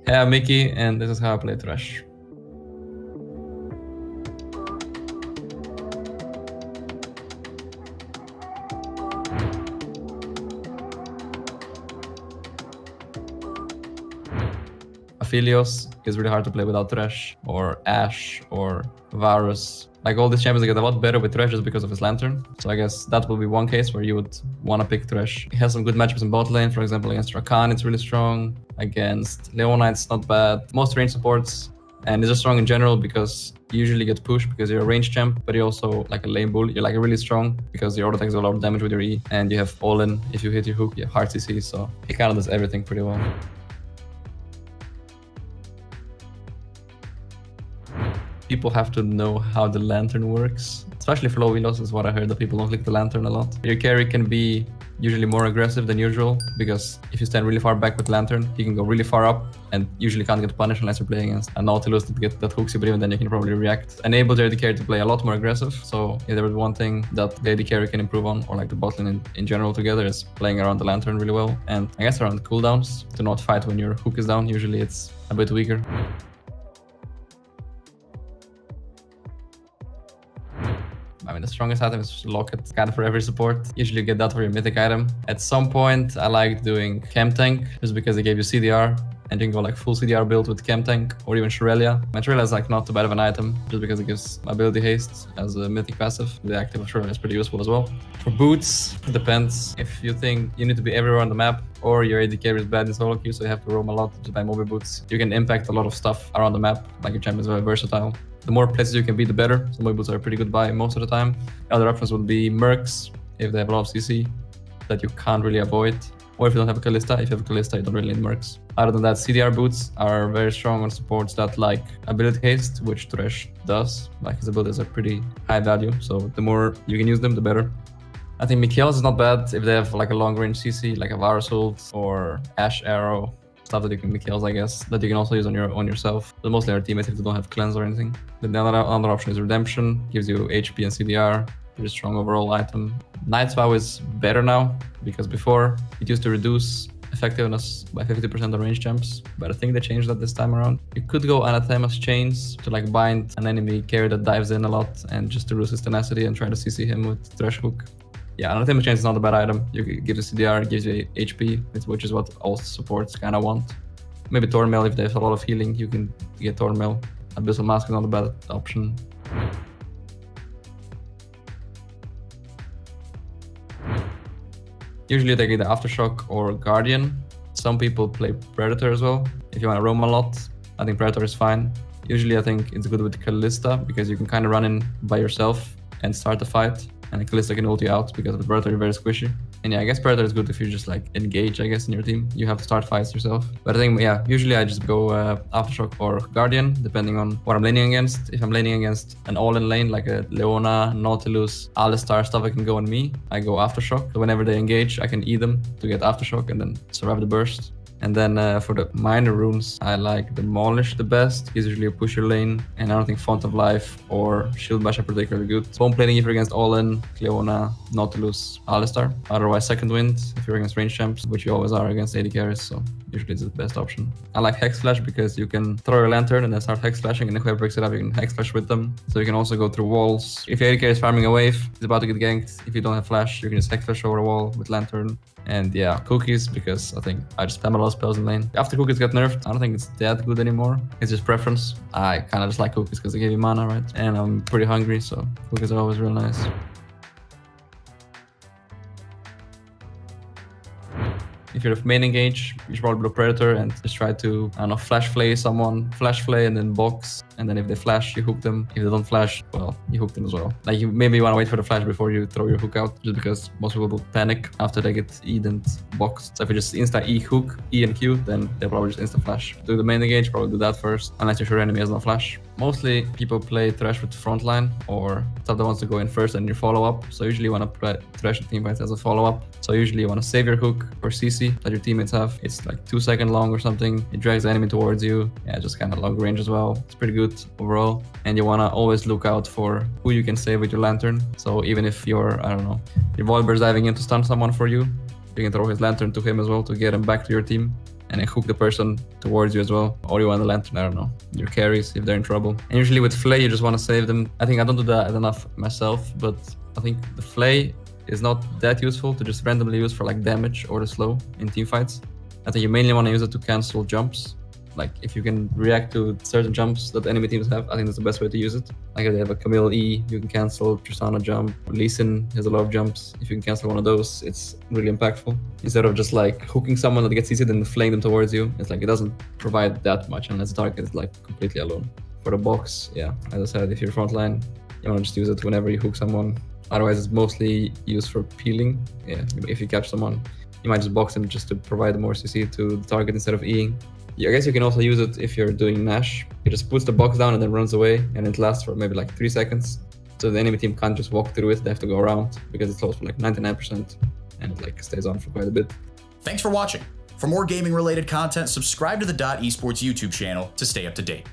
Hey, I'm Mickey, and this is how I play Thresh. Aphelios is really hard to play without Thresh, or Ashe, or Varus. Like all these champions get a lot better with Thresh just because of his Lantern. So I guess that will be one case where you would want to pick Thresh. He has some good matchups in bot lane, for example against Rakan it's really strong. Against Leona it's not bad. Most range supports, and it's just strong in general because you usually get pushed because you're a range champ, but you're also like a lane bull. You're like really strong because your auto attacks do a lot of damage with your E, and you have all in. If you hit your hook, you have hard CC, so he kind of does everything pretty well. People have to know how the Lantern works. Especially for low elo is what I heard, that people don't click the Lantern a lot. Your carry can be usually more aggressive than usual, because if you stand really far back with Lantern, you can go really far up and usually can't get punished unless you're playing against a Nautilus to get that hooks you, but even then you can probably react. Enable the AD carry to play a lot more aggressive. So if there was one thing that the AD carry can improve on, or like the bot lane in general together, is playing around the Lantern really well. And I guess around cooldowns, to not fight when your hook is down. Usually it's a bit weaker. I mean, the strongest item is Locket, kind of for every support. Usually you get that for your mythic item. At some point, I like doing Chem Tank, just because they gave you CDR, and you can go like full CDR build with Chem Tank, or even Shrelia. Shrelia is like not too bad of an item, just because it gives ability haste as a mythic passive. The active of Shrelia is pretty useful as well. For boots, it depends. If you think you need to be everywhere on the map, or your AD carry is bad in solo queue, so you have to roam a lot, just buy mobile boots. You can impact a lot of stuff around the map, like your champion is very versatile. The more places you can be, the better. So mobile boots are a pretty good buy most of the time. Other options would be Mercs, if they have a lot of CC that you can't really avoid. Or if you don't have a Kalista, if you have a Kalista, you don't really need Mercs. Other than that, CDR boots are very strong on supports that like ability haste, which Thresh does. Like his abilities are pretty high value, so the more you can use them, the better. I think Mikyx is not bad if they have like a long range CC, like a Varus ult or Ashe arrow. Stuff that you can Mikyx, I guess, that you can also use on yourself. But mostly our teammates if they don't have cleanse or anything. Then the other option is Redemption, gives you HP and CDR, pretty strong overall item. Night's Vow is better now, because before it used to reduce effectiveness by 50% on range champs, but I think they changed that this time around. You could go Anathema's Chains to like bind an enemy carry that dives in a lot and just to reduce his tenacity and try to CC him with Thresh Hook. Yeah, Anathema Chains is not a bad item. You give the CDR, it gives you HP, which is what all supports kind of want. Maybe Thornmail, if there's a lot of healing, you can get Thornmail. Abyssal Mask is not a bad option. Usually they get the Aftershock or Guardian. Some people play Predator as well. If you want to roam a lot, I think Predator is fine. Usually I think it's good with Kalista, because you can kind of run in by yourself and start the fight. And Kalista can ult you out because of the Predator, you're very squishy. And yeah, I guess Predator is good if you just like engage, I guess, in your team. You have to start fights yourself. But I think, yeah, usually I just go Aftershock or Guardian, depending on what I'm laning against. If I'm laning against an all-in lane, like a Leona, Nautilus, Alistar, stuff that can go on me, I go Aftershock. So whenever they engage, I can E them to get Aftershock and then survive the burst. And then for the minor runes, I like Demolish the best. He's usually a pusher lane, and I don't think Font of Life or Shield Bash are particularly good. Bomb plating if you're against All-In, Leona, Nautilus, Alistar. Otherwise, Second Wind if you're against range champs, which you always are against AD carries, so usually it's the best option. I like Hex Flash because you can throw your Lantern and then start Hex Flashing, and if whoever picks it up, you can Hex Flash with them. So you can also go through walls. If your AD carry is farming a wave, he's about to get ganked. If you don't have Flash, you can just Hex Flash over a wall with Lantern. And yeah, Cookies, because I think I just spam a lot of spells in lane. After Cookies got nerfed, I don't think it's that good anymore. It's just preference. I kind of just like Cookies because they give you mana, right? And I'm pretty hungry, so Cookies are always real nice. If you're main engage, you should probably blow Predator and just try to, I don't know, flash flay someone, flash flay and then box. And then if they flash, you hook them. If they don't flash, well, you hook them as well. Like maybe you want to wait for the flash before you throw your hook out, just because most people will panic after they get E'd and boxed. So if you just insta E hook, E and Q, then they'll probably just insta flash. Do the main engage, probably do that first, unless you're sure enemy has no flash. Mostly people play Thresh with frontline, or stuff that wants to go in first and you follow up. So usually you want to play Thresh with teamfights as a follow up. So usually you want to save your hook or CC that your teammates have. It's like 2 seconds long or something. It drags the enemy towards you. Yeah, just kind of long range as well. It's pretty good overall. And you want to always look out for who you can save with your Lantern. So even if you're, I don't know, your Volibear's diving in to stun someone for you, you can throw his Lantern to him as well to get him back to your team. and then hook the person towards you as well. Or you want the lantern, I don't know, your carries if they're in trouble. And usually with Flay, you just want to save them. I think I don't do that enough myself, but I think the Flay is not that useful to just randomly use for like damage or the slow in team fights. I think you mainly want to use it to cancel jumps. Like if you can react to certain jumps that enemy teams have, I think that's the best way to use it. Like if they have a Camille E, you can cancel Tristana jump. Lee Sin has a lot of jumps. If you can cancel one of those, it's really impactful. Instead of just like hooking someone that gets easy and flaying them towards you, it's like it doesn't provide that much unless the target is like completely alone. For the box, yeah, as I said, if you're frontline, you want to just use it whenever you hook someone. Otherwise, it's mostly used for peeling. Yeah, if you catch someone, you might just box them just to provide more CC to the target instead of Eing. I guess you can also use it if you're doing Nash. It just puts the box down and then runs away, and it lasts for maybe like 3 seconds. So the enemy team can't just walk through it, they have to go around because it's closed for like 99% and it like stays on for quite a bit. Thanks for watching. For more gaming related content, subscribe to the Esports YouTube channel to stay up to date.